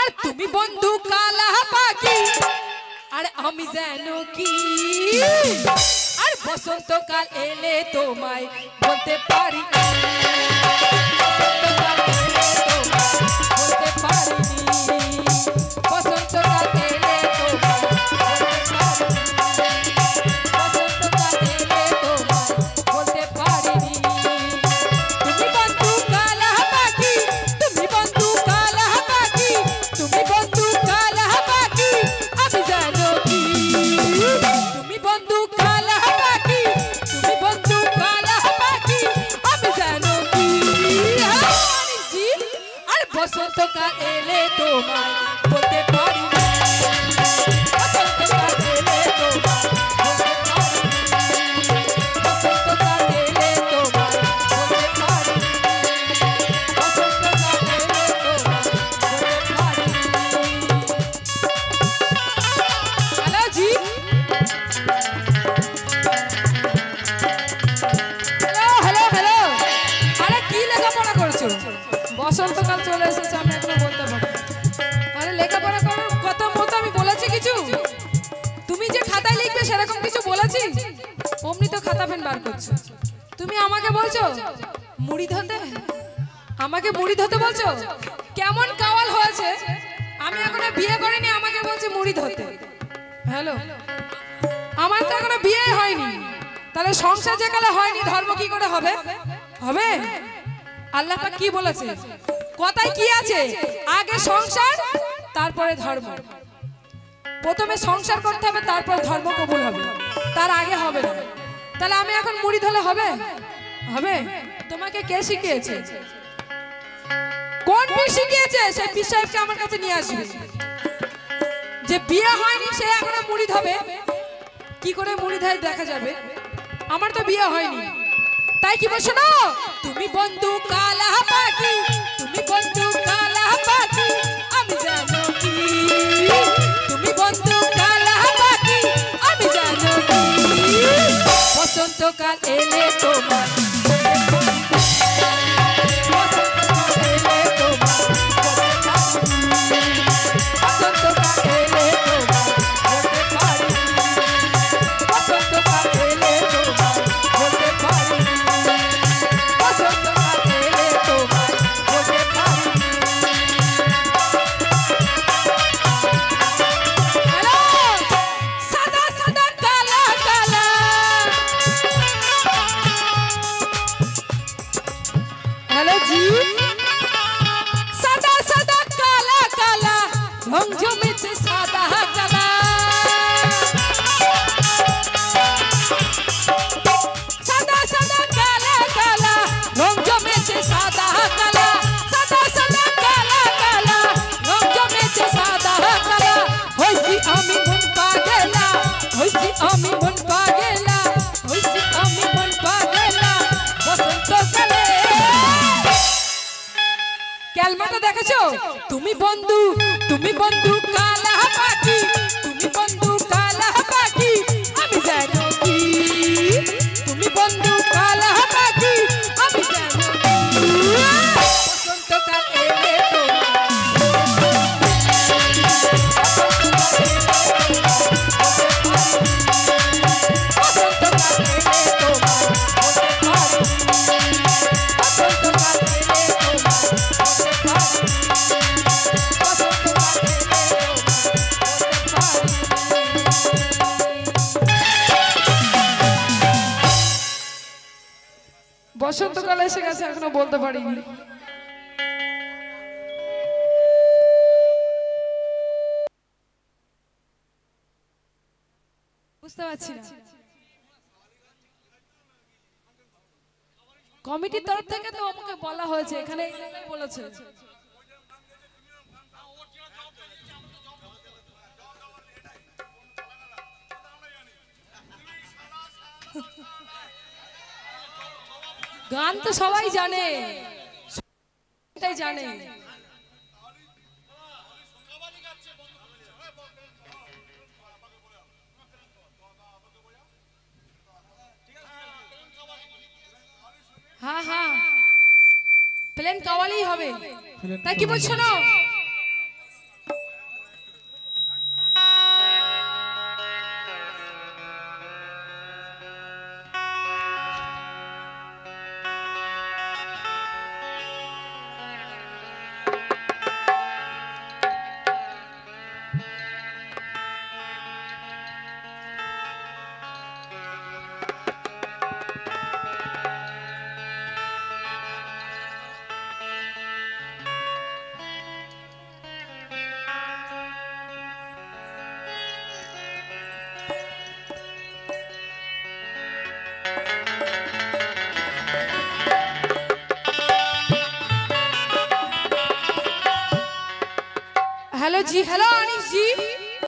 আর তুমি বন্ধু কালা পাখি আর আমি জানো কি আর বসন্তকাল এলে তোমায় বলতে পারি বসন্তকাল এলে তোমায় বলতে পারিনি বসন্তকাল এলে তোমায় বসন্তকাল এলে তোমায় বলতে পারিনি তুমি বন্ধু কালা পাখি তুমি বন্ধু কালা পাখি তুমি বন্ধু কালা পাখি আমি জানো কি তুমি বন্ধু কালা পাখি তুমি বন্ধু কালা পাখি আমি জানো কি আর বসন্তকাল এলে তোমায় বলতে পারি না বসন্তকাল এলে তোমায় বলতে পারি বসন্তকাল এলে তোমায় বলতে পারি বসন্তকাল এলে তোমায় বলতে পারি হ্যালো জি হ্যালো হ্যালো আরে কি লেখাপড়া করছো বসন্তকাল চলে এসেছে আমি এখনো বলতে পারি আরে লেখাপড়া করার কথা মতো আমি বলেছি কিছু তুমি যে খাতায় লিখবে সেরকম কিছু বলেছি অমনি তো খাতা পেন বার করছো তুমি আমাকে বলছো মুড়ি ধরতে আমাকে মুড়ি ধরতে বলছো কেমন কাওয়াল হয়েছে আমি এখনো বিয়ে করিনি আমাকে বলছে মুড়ি ধরতে হ্যালো আমার তো এখনো বিয়ে হয়নি তাহলে সংসার যেকালে হয়নি ধর্ম কি করে হবে হবে আল্লাহ পাক কি বলেছে কথায় কি আছে আগে সংসার তারপরে ধর্ম প্রথমে সংসার করতে হবে তারপর ধর্ম কবুল হবে তার আগে হবে না তাহলে আমি এখন মুড়ি ধরে হবে হবে তোমাকে কে শিখিয়েছে কোন পীর শিখিয়েছে সেই পীর সাহেবকে আমার কাছে নিয়ে আসবে যে বিয়ে হয়নি সে এখনো মুড়ি ধরে কি করে মুড়ি ধরে দেখা যাবে আমার তো বিয়ে হয়নি তাই কি বলছো না তুমি বন্ধু কালা পাখি তুমি বন্ধু কালা পাখি আমি জানো কি তুমি বন্ধু কালা পাখি আমি জানো কি বসন্তকাল এলে তোমায় বসন্তকাল এলে তোমায় বসন্তকাল এলে তোমায় বলতে পারি বসন্তকাল এলে তোমায় বলতে পারি বসন্তকাল এলে তোমায় বলতে পারি হ্যালো সাদা সাদা কালা কালা হ্যালো জি সাদা সাদা কালা কালা রং জমেছে সাদা কালা সাদা সাদা কালা কালা রং জমেছে সাদা কালা সাদা সাদা কালা কালা রং জমেছে সাদা কালা হইছি আমি মন পাগলা হইছি আমি মন পাগলা হইছি আমি মন পাগলা বসন্তকালে ক্যালমাটা দেখেছো তুমি বন্ধু কালা পাখি তুমি বন্ধু কালা পাখি আমি জানো কি তুমি বন্ধু কালা পাখি আমি জানো কি বসন্তকাল এলে বসন্তকাল এলে তোমায় বলতে পারি বসন্তকাল এলে তোমায় বলতে পারি বসন্তকাল এলে তোমায় বসন্তকাল এসে গেছে এখনো বলতে পারিনি বুঝতে পারছি না কমিটির তরফ থেকে তো আমাকে বলা হয়েছে এখানে বলেছে গান তো সবাই জানে এটাই জানে हाँ हाँ प्लेन कवाली হবে তাই কি বলছো না জি হ্যালো আনি